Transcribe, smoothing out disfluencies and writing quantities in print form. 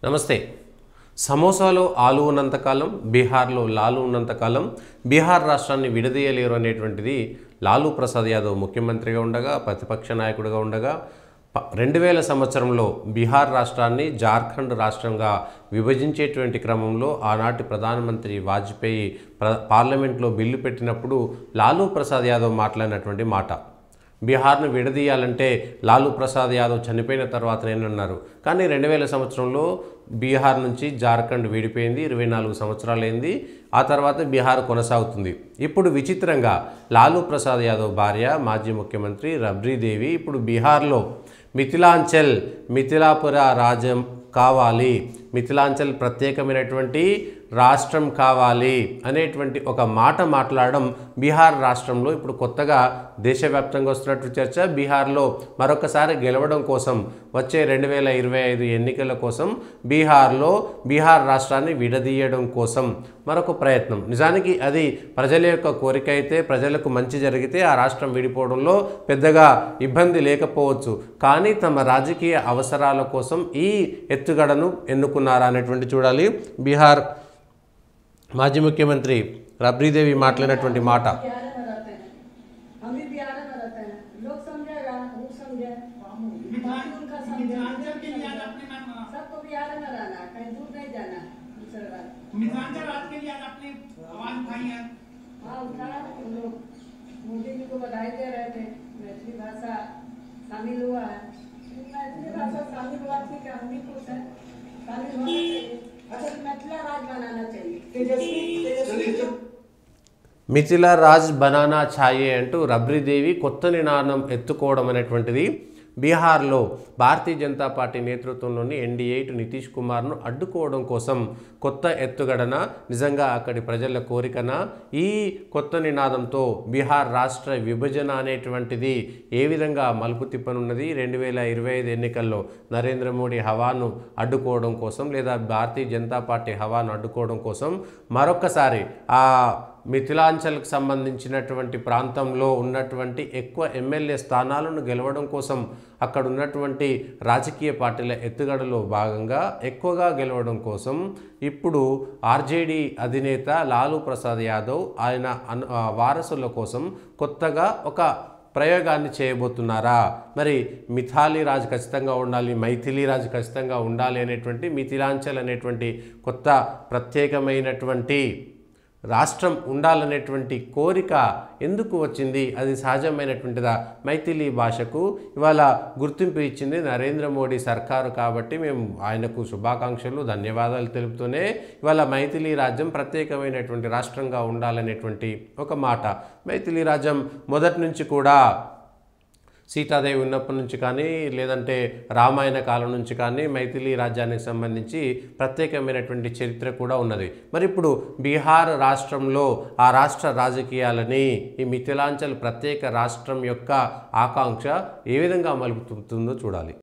నమస్తే. సమోసాలో ఆలు ఉన్నంతకాలం, బీహార్లో లాలు ఉన్నంతకాలం బీహార్ రాష్ట్రాన్ని విడదీయలేరు అనేటువంటిది లాలూ ప్రసాద్ యాదవ్ ముఖ్యమంత్రిగా ఉండగా, ప్రతిపక్ష నాయకుడిగా ఉండగా 2000 సంవత్సరంలో బీహార్ రాష్ట్రాన్ని జార్ఖండ్ రాష్ట్రంగా విభజించేటువంటి క్రమంలో ఆనాటి ప్రధానమంత్రి వాజ్పేయి పార్లమెంట్లో బిల్లు పెట్టినప్పుడు లాలూ ప్రసాద్ యాదవ్ మాట్లాడినటువంటి మాట. బీహార్ను విడదీయాలంటే లాలూ ప్రసాద్ యాదవ్ చనిపోయిన తర్వాత నేనన్నారు. కానీ 2000 సంవత్సరంలో బీహార్ నుంచి జార్ఖండ్ విడిపోయింది. 24 సంవత్సరాలైంది. ఆ తర్వాత బీహార్ కొనసాగుతుంది. ఇప్పుడు విచిత్రంగా లాలూ ప్రసాద్ యాదవ్ భార్య మాజీ ముఖ్యమంత్రి రబ్రీదేవి ఇప్పుడు బీహార్లో మిథిలాపుర రాజ్యం కావాలి, మిథిలాంచల్ ప్రత్యేకమైనటువంటి రాష్ట్రం కావాలి అనేటువంటి ఒక మాట మాట్లాడడం బీహార్ రాష్ట్రంలో ఇప్పుడు కొత్తగా దేశవ్యాప్తంగా వస్తున్నట్టు చర్చ. బీహార్లో మరొకసారి గెలవడం కోసం వచ్చే 2025 ఎన్నికల కోసం బీహార్ రాష్ట్రాన్ని విడదీయడం కోసం మరొక ప్రయత్నం. నిజానికి అది ప్రజల యొక్క కోరిక అయితే, ప్రజలకు మంచి జరిగితే ఆ రాష్ట్రం విడిపోవడంలో పెద్దగా ఇబ్బంది లేకపోవచ్చు. కానీ తమ రాజకీయ అవసరాల కోసం ఈ ఎత్తుగడను ఎన్నుకున్నారా అనేటువంటి చూడాలి. బీహార్ మాజీ ముఖ్యమంత్రి రబ్రీదేవి మాట్లాడినటువంటి మాట. मोदी जी को बधाई दे रहे थे, मैथिली भाषा शामिल हुआ है। मैथिली भाषा शामिल हुआ ठीक है, हम भी खुश हैं, शामिल होना चाहिए। अच्छा, मिथिला राज बनाना चाहिए, మిథిలా రాజ్ బనానా ఛాయే అంటూ రబ్రీదేవి కొత్త నినాదం ఎత్తుకోవడం అనేటువంటిది బీహార్లో భారతీయ జనతా పార్టీ నేతృత్వంలోని ఎన్డీఏ నితీష్ కుమార్ను అడ్డుకోవడం కోసం కొత్త ఎత్తుగడన, నిజంగా అక్కడి ప్రజల కోరికన ఈ కొత్త నినాదంతో బీహార్ రాష్ట్ర విభజన అనేటువంటిది ఏ విధంగా మలుపు తిప్పనున్నది, 2025 ఎన్నికల్లో నరేంద్ర మోడీ హవాను అడ్డుకోవడం కోసం లేదా భారతీయ జనతా పార్టీ హవాను అడ్డుకోవడం కోసం మరొకసారి ఆ మిథిలాంచల్కి సంబంధించినటువంటి ప్రాంతంలో ఉన్నటువంటి ఎక్కువ ఎమ్మెల్యే స్థానాలను గెలవడం కోసం అక్కడ ఉన్నటువంటి రాజకీయ పార్టీల ఎత్తుగడలో భాగంగా ఎక్కువగా గెలవడం కోసం ఇప్పుడు ఆర్జేడీ అధినేత లాలూ ప్రసాద్ యాదవ్ ఆయన వారసుల కోసం కొత్తగా ఒక ప్రయోగాన్ని చేయబోతున్నారా? మరి మిథాలీ రాజ్ ఖచ్చితంగా ఉండాలి, మైథిలీ రాజ్ ఖచ్చితంగా ఉండాలి అనేటువంటి మిథిలాంచల్ అనేటువంటి కొత్త ప్రత్యేకమైనటువంటి రాష్ట్రం ఉండాలనేటువంటి కోరిక ఎందుకు వచ్చింది? అది సహజమైనటువంటిదా? మైథిలీ భాషకు ఇవాళ గుర్తింపు ఇచ్చింది నరేంద్ర మోడీ సర్కారు కాబట్టి మేము ఆయనకు శుభాకాంక్షలు, ధన్యవాదాలు తెలుపుతూనే ఇవాళ మైథిలీ రాజ్యం ప్రత్యేకమైనటువంటి రాష్ట్రంగా ఉండాలనేటువంటి ఒక మాట. మైథిలీ రాజ్యం మొదటి నుంచి కూడా సీతాదేవి ఉన్నప్పటి నుంచి కానీ లేదంటే రామాయణ కాలం నుంచి కానీ మైథిలీ రాజ్యానికి సంబంధించి ప్రత్యేకమైనటువంటి చరిత్ర కూడా ఉన్నది. మరి ఇప్పుడు బీహార్ రాష్ట్రంలో ఆ రాష్ట్ర రాజకీయాలని ఈ మిథిలాంచల్ ప్రత్యేక రాష్ట్రం యొక్క ఆకాంక్ష ఏ విధంగా మలుపుతుందో చూడాలి.